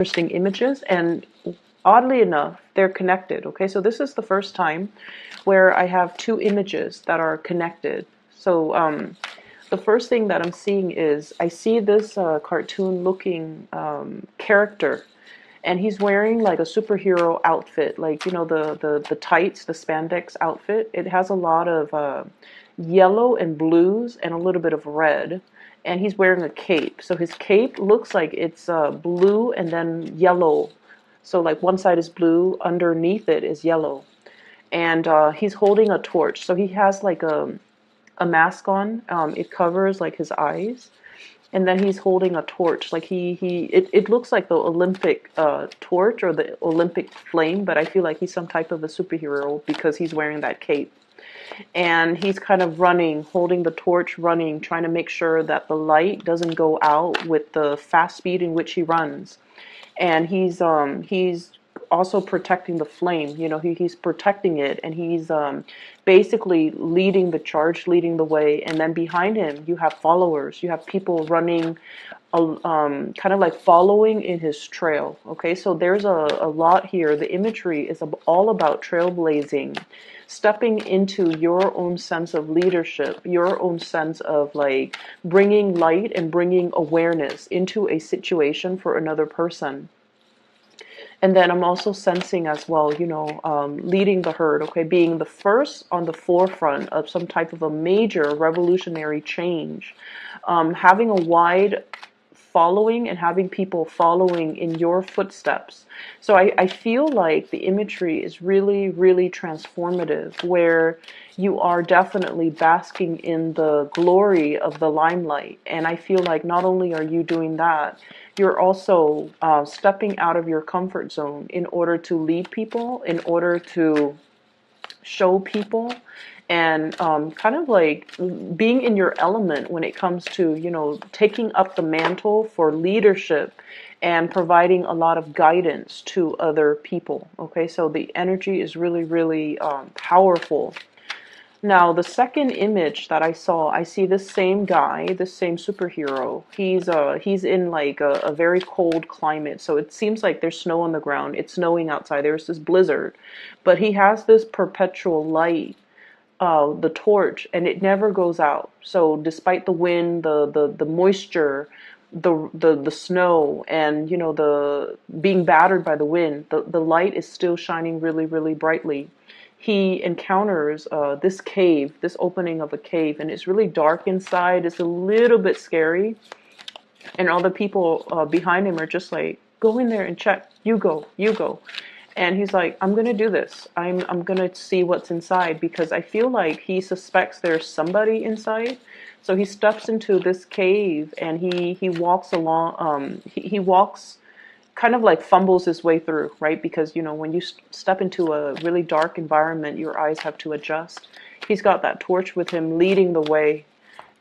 interesting images, and oddly enough, they're connected. Okay, so this is the first time where I have two images that are connected. So the first thing that I'm seeing is I see this cartoon looking character, and he's wearing like a superhero outfit, like the tights, the spandex outfit. It has a lot of yellow and blues and a little bit of red, and he's wearing a cape. So his cape looks like it's blue and then yellow. So like one side is blue, underneath it is yellow, and he's holding a torch. So he has like a mask on. It covers like his eyes, and then he's holding a torch. Like it looks like the Olympic torch or the Olympic flame, but I feel like he's some type of a superhero because he's wearing that cape. And he's kind of running, holding the torch, running, trying to make sure that the light doesn't go out with the fast speed in which he runs. And he's also protecting the flame. He's protecting it, and he's basically leading the charge, leading the way. And then behind him, you have followers. You have people running, kind of like following in his trail. Okay, so there's a lot here. The imagery is all about trailblazing, stepping into your own sense of leadership, your own sense of like bringing light and bringing awareness into a situation for another person. And then I'm also sensing as well, leading the herd, okay, being the first on the forefront of some type of a major revolutionary change, having a wide following and having people following in your footsteps. So I feel like the imagery is really, really transformative, where you are definitely basking in the glory of the limelight. And I feel like not only are you doing that, you're also stepping out of your comfort zone in order to lead people, in order to show people, and kind of like being in your element when it comes to, taking up the mantle for leadership and providing a lot of guidance to other people. Okay, so the energy is really, really powerful. Now, the second image that I saw, I see this same guy, this same superhero. He's in like a very cold climate, so it seems like there's snow on the ground. It's snowing outside. There's this blizzard, but he has this perpetual light, the torch, and it never goes out. So despite the wind, the moisture, the snow, and the being battered by the wind, the light is still shining really, really brightly. He encounters this cave, this opening of a cave, and it's really dark inside. It's a little bit scary, and all the people behind him are just like, "Go in there and check. You go, you go." And he's like, "I'm gonna do this. I'm gonna see what's inside," because I feel like he suspects there's somebody inside. So he steps into this cave, and he walks along. He walks, kind of like fumbles his way through, right? Because when you step into a really dark environment, your eyes have to adjust. He's got that torch with him, leading the way.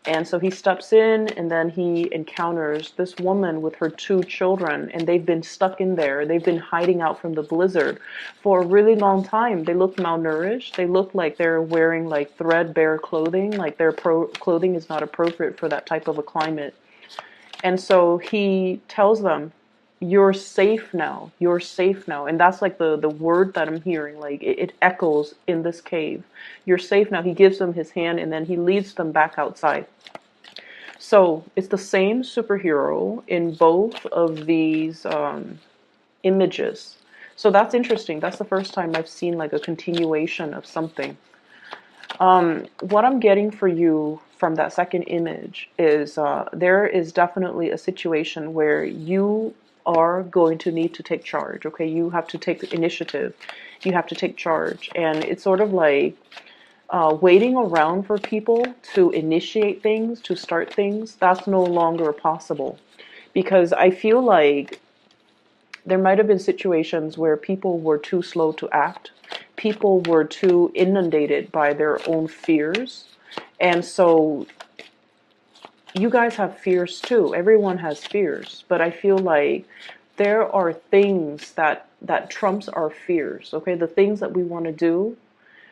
And so he steps in, and then he encounters this woman with her two children, and they've been stuck in there. They've been hiding out from the blizzard for a really long time. They look malnourished. They look like they're wearing like threadbare clothing, like their clothing is not appropriate for that type of a climate. And so he tells them, "You're safe now. You're safe now." And that's like the word that I'm hearing. Like it echoes in this cave. "You're safe now." He gives them his hand, and then he leads them back outside. So it's the same superhero in both of these images. So that's interesting. That's the first time I've seen like a continuation of something. What I'm getting for you from that second image is there is definitely a situation where you are going to need to take charge. Okay, you have to take the initiative. You have to take charge, and it's sort of like waiting around for people to initiate things, to start things. That's no longer possible, because I feel like there might have been situations where people were too slow to act. People were too inundated by their own fears. And so you guys have fears too. Everyone has fears. But I feel like there are things that trumps our fears. Okay, the things that we want to do,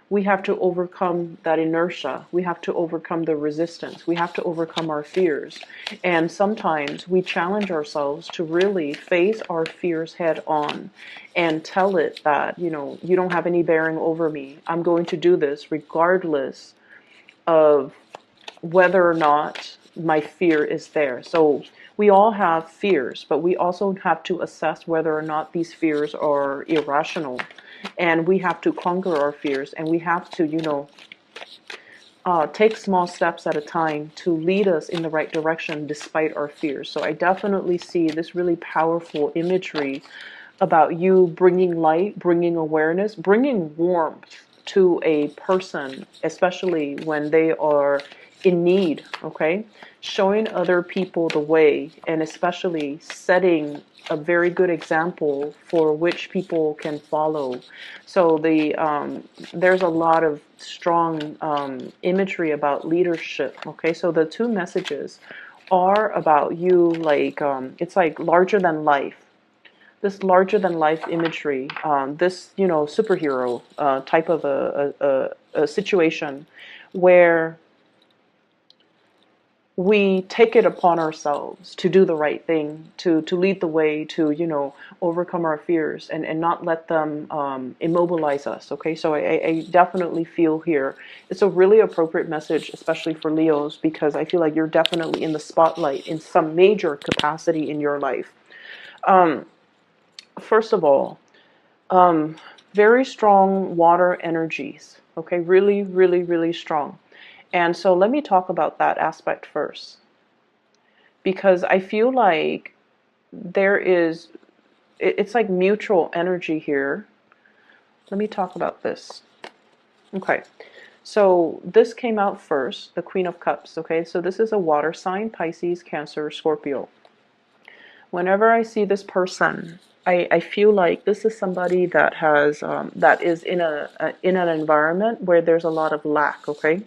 we have to overcome that inertia. We have to overcome the resistance. We have to overcome our fears. And sometimes we challenge ourselves to really face our fears head on and tell it that, you don't have any bearing over me. I'm going to do this regardless of whether or not my fear is there. So we all have fears, but we also have to assess whether or not these fears are irrational. And we have to conquer our fears, and we have to, take small steps at a time to lead us in the right direction despite our fears. So I definitely see this really powerful imagery about you bringing light, bringing awareness, bringing warmth to a person, especially when they are in need, okay? Showing other people the way, and especially setting a very good example for which people can follow. So there's a lot of strong imagery about leadership, okay? So the two messages are about you, like, it's like larger than life. This larger than life imagery, this superhero type of a situation where we take it upon ourselves to do the right thing, to lead the way, to overcome our fears and not let them immobilize us. Okay, so I definitely feel here it's a really appropriate message, especially for Leos, because I feel like you're definitely in the spotlight in some major capacity in your life. First of all, very strong water energies. Okay, really, really, really strong. And so let me talk about that aspect first, because I feel like it's like mutual energy here. Let me talk about this. Okay, so this came out first, the Queen of Cups. Okay, so this is a water sign, Pisces, Cancer, Scorpio. Whenever I see this person, I feel like this is somebody that has that is in an environment where there's a lot of lack. Okay.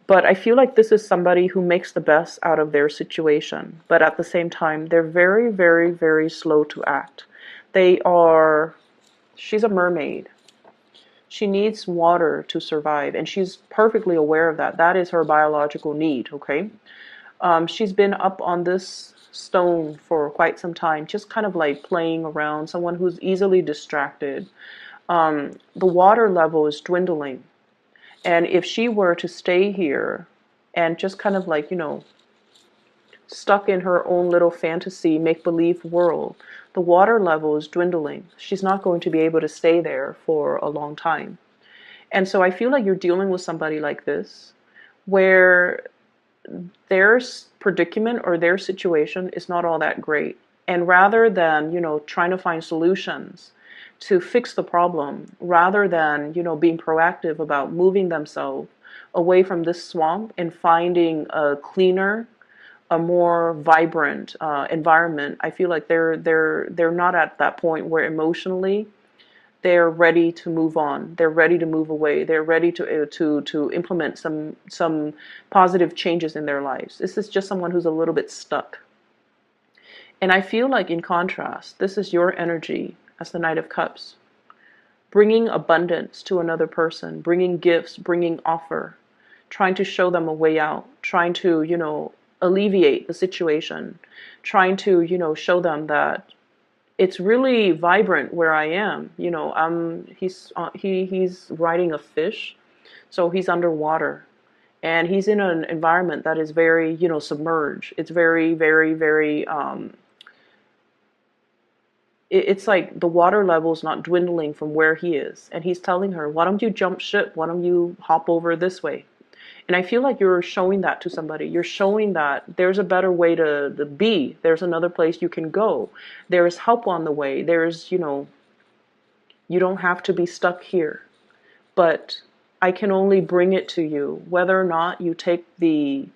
But I feel like this is somebody who makes the best out of their situation. But at the same time, they're very, very, very slow to act. She's a mermaid. She needs water to survive, and she's perfectly aware of that. That is her biological need, okay? She's been up on this stone for quite some time, just kind of like playing around, someone who's easily distracted. The water level is dwindling. And if she were to stay here and just kind of like, stuck in her own little fantasy, make-believe world, the water level is dwindling. She's not going to be able to stay there for a long time. And so I feel like you're dealing with somebody like this, where their predicament or their situation is not all that great. And rather than, trying to find solutions to fix the problem, rather than, being proactive about moving themselves away from this swamp and finding a cleaner, a more vibrant environment, I feel like they're not at that point where emotionally they're ready to move on. They're ready to move away. They're ready to implement some positive changes in their lives. This is just someone who's a little bit stuck. And I feel like, in contrast, this is your energy as the Knight of Cups, bringing abundance to another person, bringing gifts, bringing offer, trying to show them a way out, trying to, alleviate the situation, trying to, show them that it's really vibrant where I am. He's riding a fish, so he's underwater, and he's in an environment that is very, submerged. It's very, very, very. It's like the water level is not dwindling from where he is, and he's telling her, "Why don't you jump ship? Why don't you hop over this way?" And I feel like you're showing that to somebody. You're showing that there's a better way to be. There's another place you can go. There's help on the way. There's, you don't have to be stuck here. But I can only bring it to you. Whether or not you take the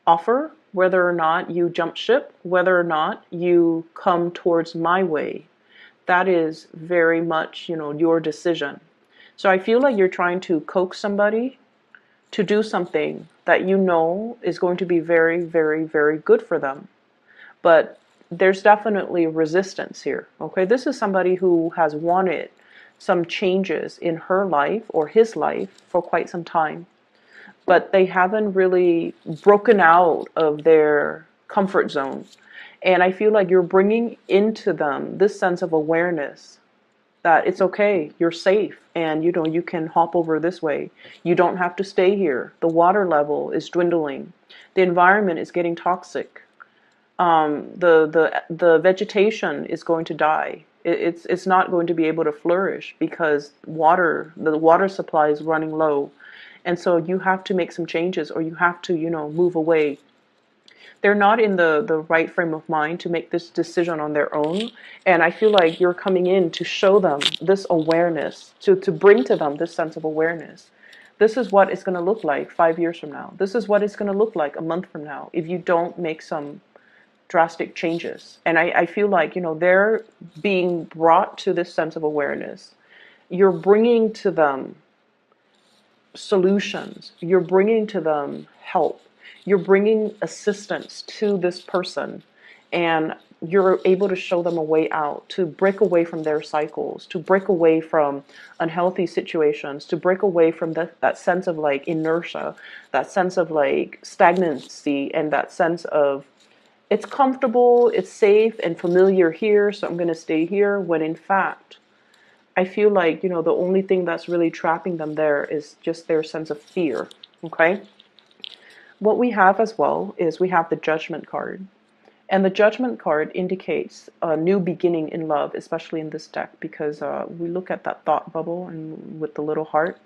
offer, whether or not you jump ship, whether or not you come towards my way, that is very much, your decision. So I feel like you're trying to coax somebody to do something that is going to be very, very, very good for them. But there's definitely resistance here, okay? This is somebody who has wanted some changes in her life or his life for quite some time, but they haven't really broken out of their comfort zone. And I feel like you're bringing into them this sense of awareness that it's okay, you're safe, and you can hop over this way. You don't have to stay here. The water level is dwindling. The environment is getting toxic. The vegetation is going to die. It's not going to be able to flourish because the water supply is running low. And so you have to make some changes, or you have to, move away. They're not in the right frame of mind to make this decision on their own. And I feel like you're coming in to show them this awareness, to bring to them this sense of awareness. This is what it's going to look like 5 years from now. This is what it's going to look like a month from now if you don't make some drastic changes. And I feel like, they're being brought to this sense of awareness. You're bringing to them solutions. You're bringing to them help. You're bringing assistance to this person, and you're able to show them a way out, to break away from their cycles, to break away from unhealthy situations, to break away from that sense of like inertia, that sense of like stagnancy, and that sense of it's comfortable, it's safe and familiar here, so I'm going to stay here, when in fact, I feel like, the only thing that's really trapping them there is just their sense of fear, okay? What we have as well is we have the Judgment card. And the Judgment card indicates a new beginning in love, especially in this deck, because we look at that thought bubble and with the little heart.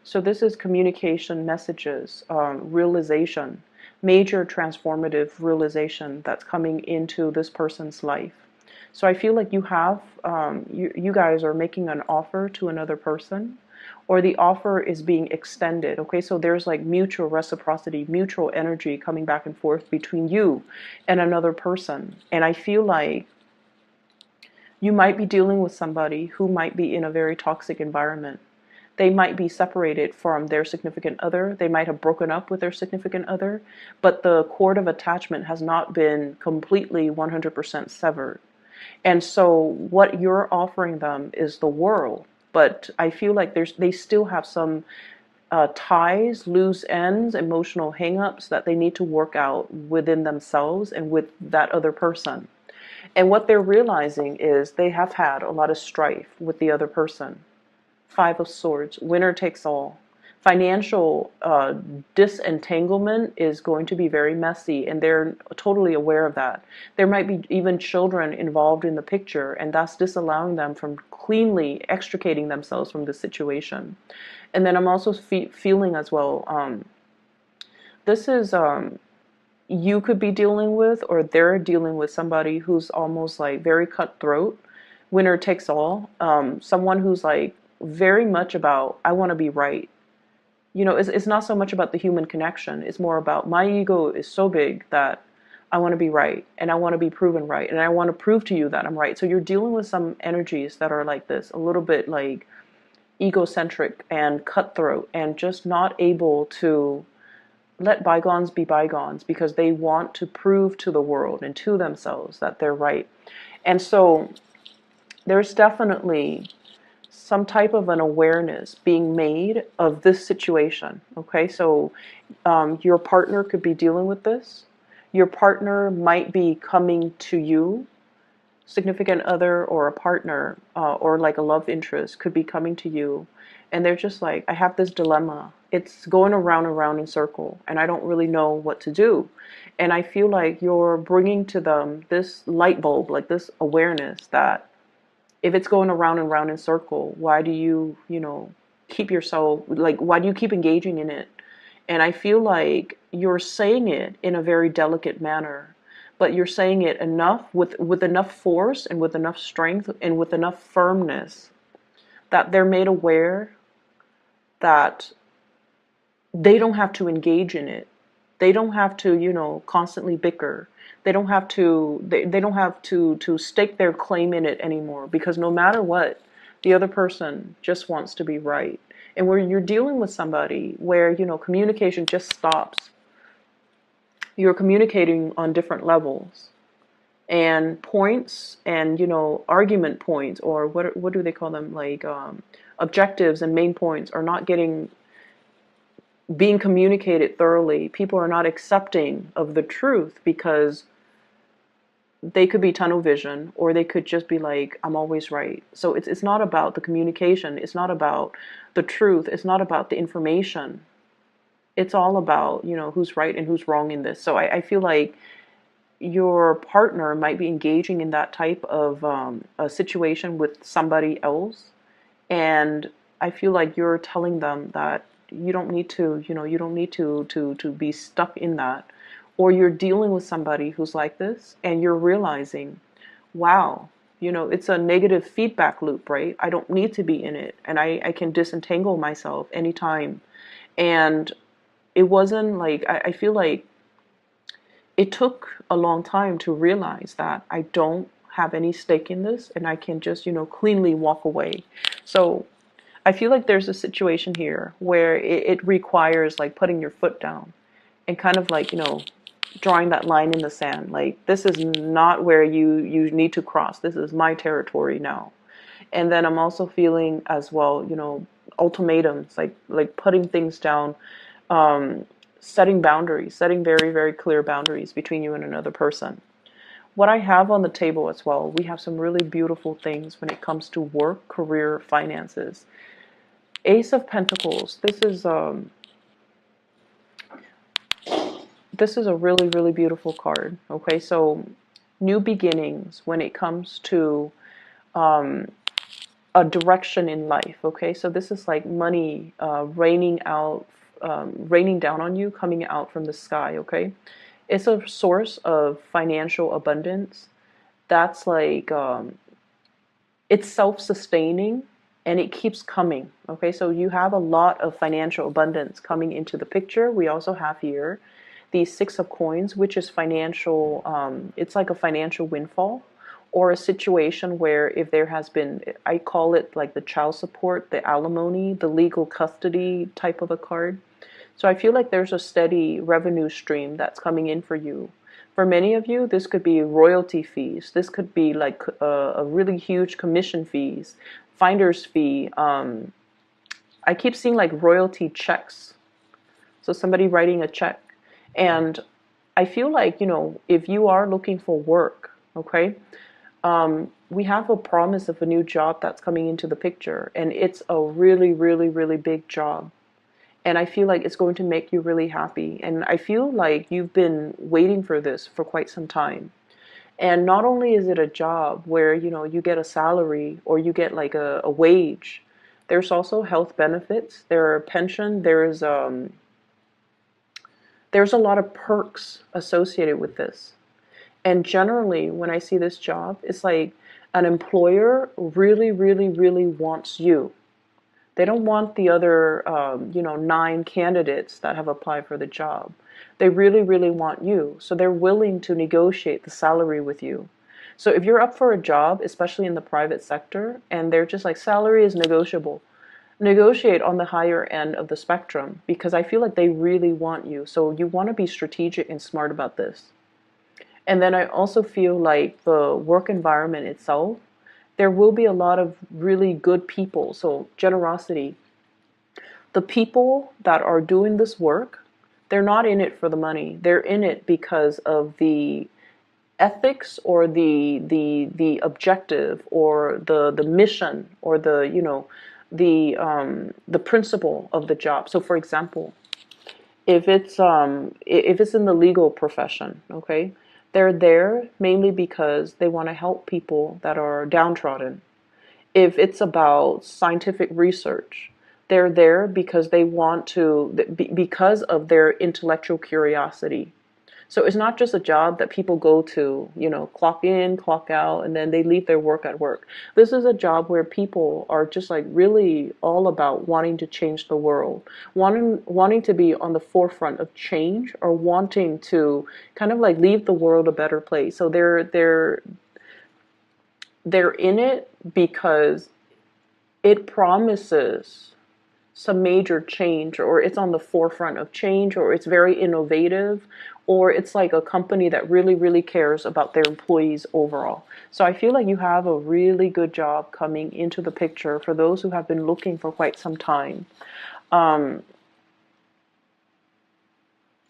So this is communication, messages, realization, major transformative realization that's coming into this person's life. So I feel like you have, you guys are making an offer to another person, or the offer is being extended. Okay, so there's like mutual reciprocity, mutual energy coming back and forth between you and another person. And I feel like you might be dealing with somebody who might be in a very toxic environment. They might be separated from their significant other. They might have broken up with their significant other, but the cord of attachment has not been completely 100% severed. And so what you're offering them is the world. But I feel like they still have some ties, loose ends, emotional hangups that they need to work out within themselves and with that other person. And what they're realizing is they have had a lot of strife with the other person. 5 of Swords, winner takes all. Financial disentanglement is going to be very messy, and they're totally aware of that. There might be even children involved in the picture, and that's disallowing them from cleanly extricating themselves from the situation. And then I'm also feeling as well, this is you could be dealing with, or they're dealing with somebody who's almost like very cutthroat, winner takes all, someone who's like very much about, I want to be right. It's not so much about the human connection. It's more about my ego is so big that I want to be right, and I want to be proven right, and I want to prove to you that I'm right. So you're dealing with some energies that are like this, a little bit like egocentric and cutthroat, and just not able to let bygones be bygones because they want to prove to the world and to themselves that they're right. And so there's definitely some type of an awareness being made of this situation. Okay, so your partner could be dealing with this. Your partner might be coming to you, significant other or a partner or like a love interest could be coming to you, and they're just like, I have this dilemma. It's going around and around in circle, and I don't really know what to do. And I feel like you're bringing to them this light bulb, like this awareness that if it's going around and around in circle, why do you, keep yourself, like, why do you keep engaging in it? And I feel like you're saying it in a very delicate manner, but you're saying it with enough force and with enough strength and with enough firmness that they're made aware that they don't have to engage in it. They don't have to, constantly bicker. They don't have to to stake their claim in it anymore, because no matter what, the other person just wants to be right. And where you're dealing with somebody where, communication just stops. You're communicating on different levels. and points and, argument points, or what do they call them, like objectives and main points are not being communicated thoroughly. People are not accepting of the truth because they could be tunnel vision, or they could just be like, I'm always right. So it's not about the communication, it's not about the truth, it's not about the information. It's all about, who's right and who's wrong in this. So I feel like your partner might be engaging in that type of a situation with somebody else, and I feel like you're telling them that you don't need to, you don't need to be stuck in that. Or you're dealing with somebody who's like this, and you're realizing, wow, it's a negative feedback loop, right? I don't need to be in it, and I can disentangle myself anytime. And it wasn't like, I feel like it took a long time to realize that I don't have any stake in this, and I can just, cleanly walk away. So I feel like there's a situation here where it requires like putting your foot down and kind of like, drawing that line in the sand. Like, this is not where you need to cross. This is my territory now. And then I'm also feeling as well, ultimatums, like putting things down, setting boundaries, setting very, very clear boundaries between you and another person. What I have on the table as well, we have some really beautiful things when it comes to work, career, finances. Ace of Pentacles. This is a really, really beautiful card. Okay, so new beginnings when it comes to a direction in life. Okay, so this is like money raining down on you, coming out from the sky. Okay, it's a source of financial abundance. That's like it's self-sustaining, and it keeps coming. Okay, so you have a lot of financial abundance coming into the picture. We also have here the Six of Coins, which is financial. It's like a financial windfall, or a situation where if there has been, I call it like the child support, the alimony, the legal custody type of a card. So I feel like there's a steady revenue stream that's coming in for you. For many of you, this could be royalty fees. This could be like a really huge commission fees, finder's fee. I keep seeing like royalty checks. So somebody writing a check. And I feel like, if you are looking for work, okay, we have a promise of a new job that's coming into the picture. And it's a really, really, really big job. And I feel like it's going to make you really happy. And I feel like you've been waiting for this for quite some time. And not only is it a job where, you get a salary or you get like a wage, there's also health benefits, there are pension, there's a lot of perks associated with this. And generally, when I see this job, it's like an employer really, really, really wants you. They don't want the other, 9 candidates that have applied for the job. They really, really want you. So they're willing to negotiate the salary with you. So if you're up for a job, especially in the private sector, and they're just like, salary is negotiable, negotiate on the higher end of the spectrum, because I feel like they really want you. So you want to be strategic and smart about this. And then I also feel like the work environment itself, there will be a lot of really good people. So generosity. The people that are doing this work, they're not in it for the money. They're in it because of the ethics, or the objective, or the mission, or the principle of the job. So for example, if it's in the legal profession, okay, they're there mainly because they want to help people that are downtrodden. If it's about scientific research, they're there because they want to, because of their intellectual curiosity. So it's not just a job that people go to, clock in, clock out, and then they leave their work at work. This is a job where people are just like really all about wanting to change the world, wanting to be on the forefront of change, or wanting to kind of like leave the world a better place. So they're in it because it promises some major change, or it's on the forefront of change, or it's very innovative, or it's like a company that really, really cares about their employees overall. So I feel like you have a really good job coming into the picture for those who have been looking for quite some time. Um,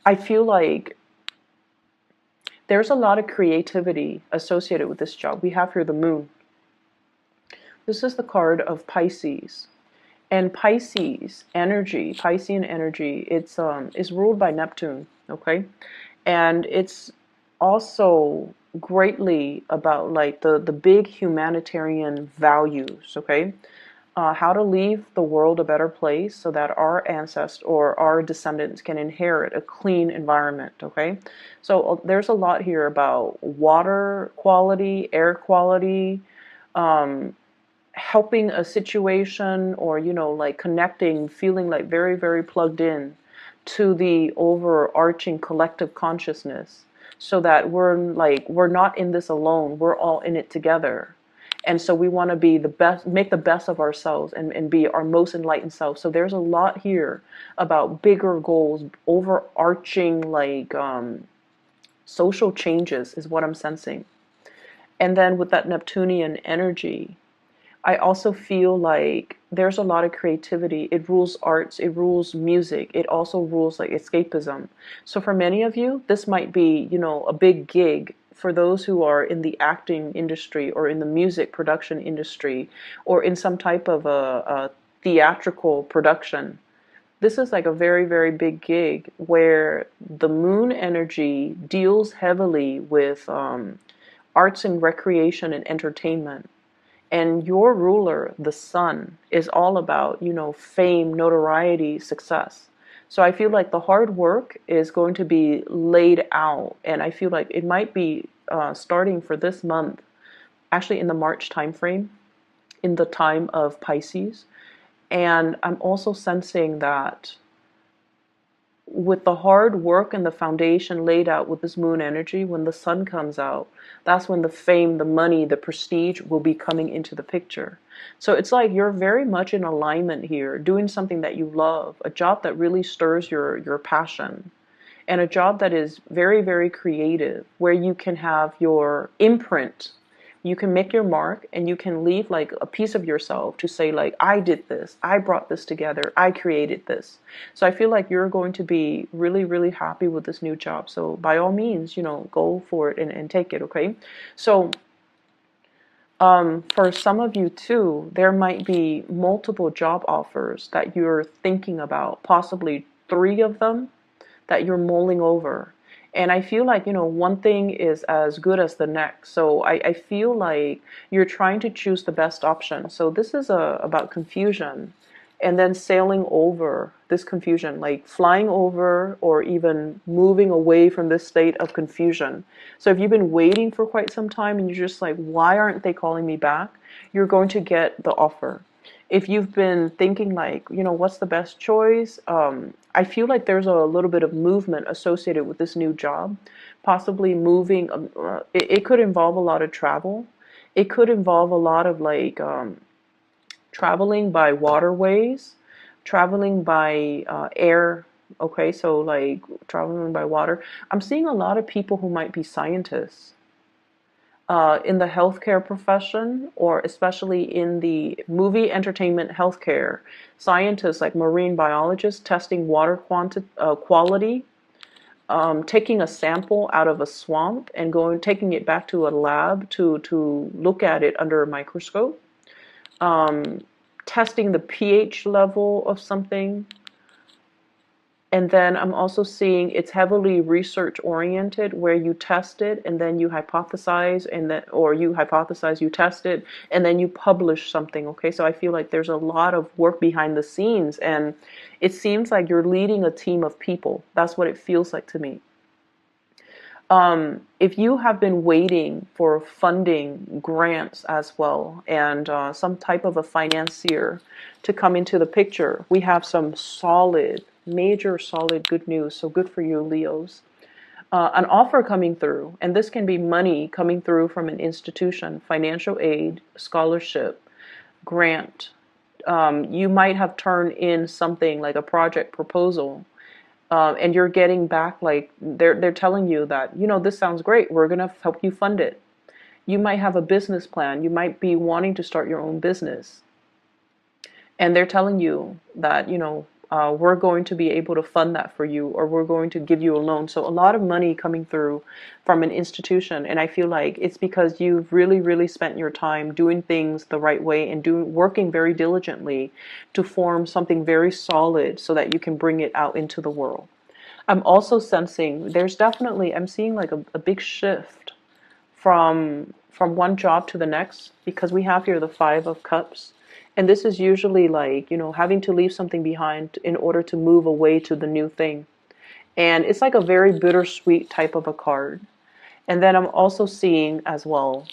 I feel like there's a lot of creativity associated with this job. We have here the moon. This is the card of Pisces. And Pisces energy, Piscean energy, it's is ruled by Neptune, okay? And it's also greatly about like the big humanitarian values, okay? How to leave the world a better place so that our ancestors or our descendants can inherit a clean environment, okay? So there's a lot here about water quality, air quality, um, helping a situation, or like connecting, feeling like very, very plugged in to the overarching collective consciousness, so that we're not in this alone, we're all in it together. And so we want to be the best, make the best of ourselves, and be our most enlightened self. So there's a lot here about bigger goals, overarching like social changes is what I'm sensing. And then with that Neptunian energy, I also feel like there's a lot of creativity. It rules arts, it rules music, it also rules like escapism. So for many of you, this might be, a big gig for those who are in the acting industry, or in the music production industry, or in some type of a theatrical production. This is like a very, very big gig where the moon energy deals heavily with arts and recreation and entertainment. And your ruler, the sun, is all about, fame, notoriety, success. So I feel like the hard work is going to be laid out. And I feel like it might be starting for this month, actually in the March timeframe, in the time of Pisces. And I'm also sensing that with the hard work and the foundation laid out with this moon energy, when the sun comes out, that's when the fame, the money, the prestige will be coming into the picture. So it's like you're very much in alignment here, doing something that you love, a job that really stirs your passion, and a job that is very, very creative, where you can have your imprint. You can make your mark, and you can leave like a piece of yourself to say like, I did this, I brought this together, I created this. So I feel like you're going to be really, really happy with this new job. So by all means, go for it and take it, okay? So for some of you too, there might be multiple job offers that you're thinking about, possibly 3 of them that you're mulling over. And I feel like, one thing is as good as the next. So I feel like you're trying to choose the best option. So this is about confusion, and then sailing over this confusion, like flying over or even moving away from this state of confusion. So if you've been waiting for quite some time and you're just like, why aren't they calling me back? You're going to get the offer. If you've been thinking like, what's the best choice? I feel like there's a little bit of movement associated with this new job, possibly moving. It could involve a lot of travel. It could involve a lot of like traveling by waterways, traveling by air. Okay, so like traveling by water. I'm seeing a lot of people who might be scientists in the healthcare profession, or especially in the movie entertainment healthcare. Scientists like marine biologists testing water quality, taking a sample out of a swamp and taking it back to a lab to look at it under a microscope, testing the pH level of something. And then I'm also seeing it's heavily research oriented, where you test it and then you hypothesize, or you hypothesize, you test it, and then you publish something. Okay, so I feel like there's a lot of work behind the scenes, and it seems like you're leading a team of people. That's what it feels like to me. If you have been waiting for funding, grants as well, and some type of a financier to come into the picture, we have some solid, major solid good news. So good for you, Leos. An offer coming through, and this can be money coming through from an institution, financial aid, scholarship, grant, You might have turned in something like a project proposal, and you're getting back like they're telling you that, this sounds great. We're gonna help you fund it. You might have a business plan. You might be wanting to start your own business, and they're telling you that, we're going to be able to fund that for you, or we're going to give you a loan. So a lot of money coming through from an institution, and I feel like it's because you've really, really spent your time doing things the right way and working very diligently to form something very solid so that you can bring it out into the world. I'm also sensing I'm seeing like a big shift from one job to the next, because we have here the Five of Cups. And this is usually like, having to leave something behind in order to move away to the new thing. And it's like a very bittersweet type of a card. And then I'm also seeing as well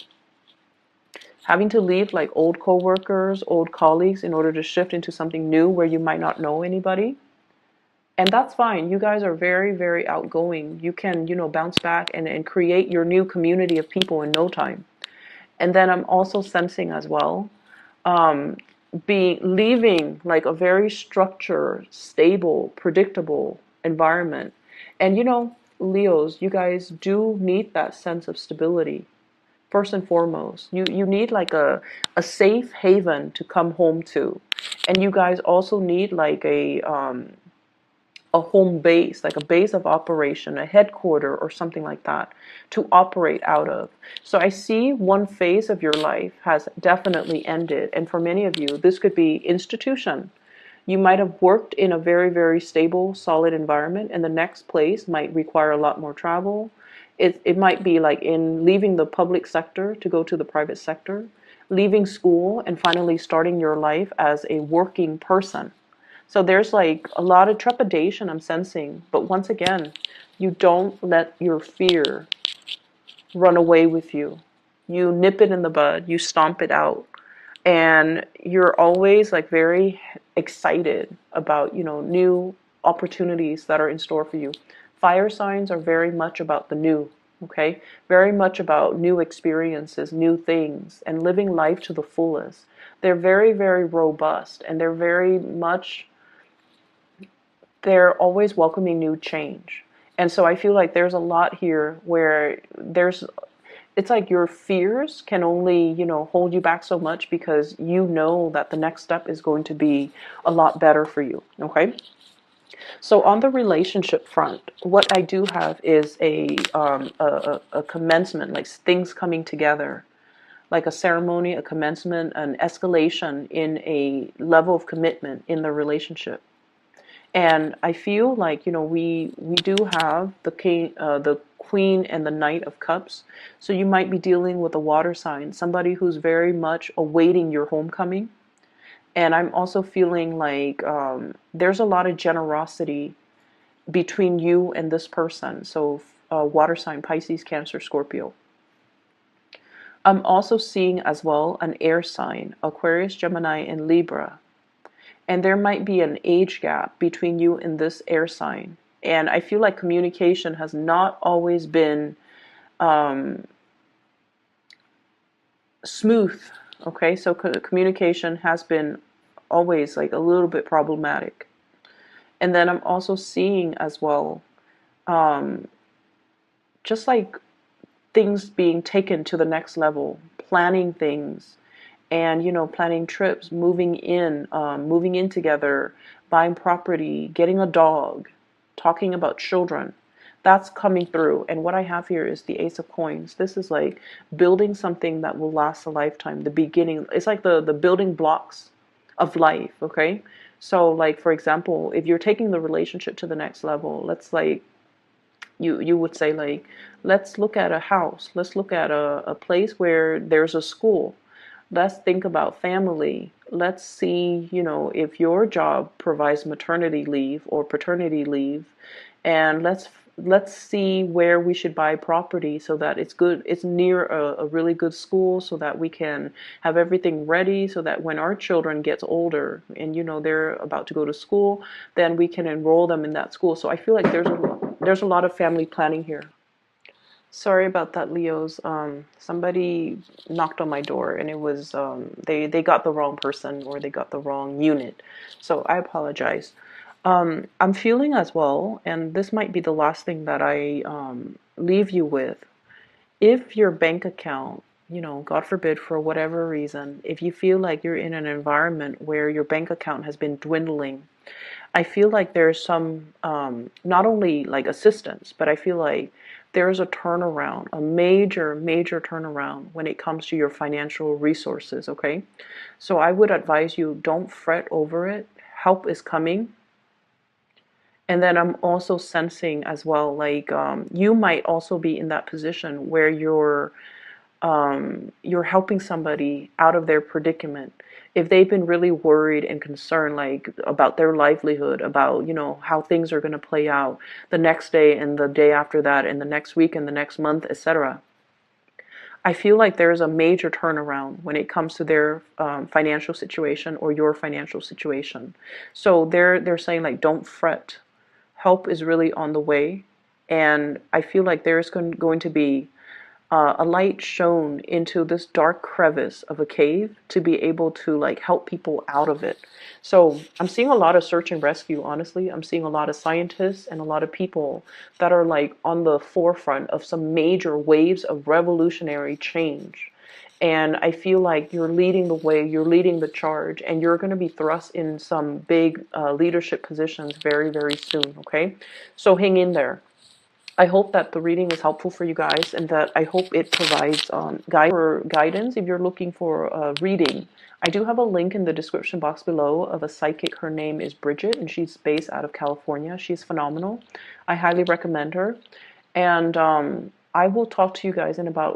having to leave like old coworkers, old colleagues in order to shift into something new where you might not know anybody. And that's fine. You guys are very, very outgoing. You can, bounce back and create your new community of people in no time. And then I'm also sensing as well, leaving like a very structured, stable, predictable environment. And Leos, you guys do need that sense of stability. First and foremost, you need like a safe haven to come home to. And you guys also need like a home base, like a base of operation, a headquarter or something like that to operate out of. So I see one phase of your life has definitely ended. And for many of you, this could be institution. You might have worked in a very, very stable, solid environment, and the next place might require a lot more travel. It might be like in leaving the public sector to go to the private sector, leaving school and finally starting your life as a working person. So there's like a lot of trepidation I'm sensing. But once again, you don't let your fear run away with you. You nip it in the bud, you stomp it out. And you're always like very excited about, new opportunities that are in store for you. Fire signs are very much about the new, okay? Very much about new experiences, new things, and living life to the fullest. They're very, very robust, and they're always welcoming new change. And so I feel like there's a lot here where it's like your fears can only, hold you back so much, because you know that the next step is going to be a lot better for you, okay? So on the relationship front, what I do have is a commencement, like things coming together, like a ceremony, a commencement, an escalation in a level of commitment in the relationship. And I feel like, we do have the king, the queen and the knight of cups. So you might be dealing with a water sign, somebody who's very much awaiting your homecoming. And I'm also feeling like there's a lot of generosity between you and this person. So water sign, Pisces, Cancer, Scorpio. I'm also seeing as well an air sign, Aquarius, Gemini, and Libra. And there might be an age gap between you and this air sign. And I feel like communication has not always been smooth. Okay, so communication has been always like a little bit problematic. And then I'm also seeing as well, just like things being taken to the next level, planning things, and planning trips, moving in together, buying property, getting a dog, talking about children. That's coming through. And what I have here is the Ace of Coins. This is like building something that will last a lifetime. The beginning, it's like the building blocks of life, okay? So like, for example, if you're taking the relationship to the next level, let's like, you would say like, let's look at a house. Let's look at a place where there's a school. Let's think about family. Let's see, if your job provides maternity leave or paternity leave, and let's see where we should buy property so that it's good. It's near a really good school, so that we can have everything ready, so that when our children gets older and they're about to go to school, then we can enroll them in that school. So I feel like there's a lot of family planning here. Sorry about that, Leos. Somebody knocked on my door, and it was they got the wrong person, or they got the wrong unit. So I apologize. I'm feeling as well, and this might be the last thing that I leave you with. If your bank account, God forbid, for whatever reason, if you feel like you're in an environment where your bank account has been dwindling, I feel like there's some, not only like assistance, but I feel like there's a turnaround, a major, major turnaround when it comes to your financial resources, okay? So I would advise you, don't fret over it. Help is coming. And then I'm also sensing as well, like you might also be in that position where you're helping somebody out of their predicament. If they've been really worried and concerned, like about their livelihood, about, how things are going to play out the next day and the day after that and the next week and the next month, etc. I feel like there's a major turnaround when it comes to their financial situation or your financial situation. So they're saying like, don't fret. Help is really on the way, and I feel like there's going to be a light shone into this dark crevice of a cave to be able to like help people out of it. So I'm seeing a lot of search and rescue, honestly. I'm seeing a lot of scientists and a lot of people that are like on the forefront of some major waves of revolutionary change. And I feel like you're leading the way, you're leading the charge, and you're going to be thrust in some big leadership positions very, very soon, okay? So hang in there. I hope that the reading is helpful for you guys, and that I hope it provides guidance if you're looking for a reading. I do have a link in the description box below of a psychic. Her name is Bridget, and she's based out of California. She's phenomenal. I highly recommend her. And I will talk to you guys in about